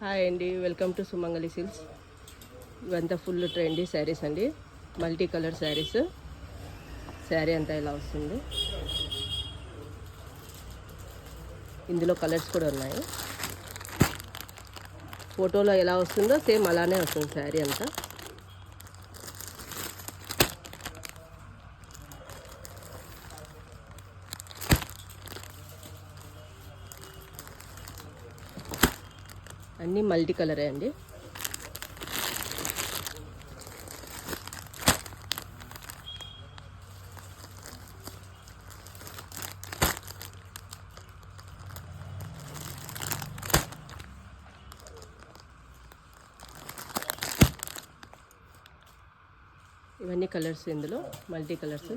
Hi అండి, welcome to Sumangali silks. ఇవంతా full trendy saris అండి, మల్టీ కలర్ శారీస్. శారీ అంతా ఇలా వస్తుంది. ఇందులో కలర్స్ కూడా ఉన్నాయి. ఫోటోలో ఎలా వస్తుందో సేమ్ అలానే వస్తుంది శారీ అంతా. అన్నీ మల్టీ కలరే అండి. ఇవన్నీ కలర్స్, ఇందులో మల్టీ కలర్స్.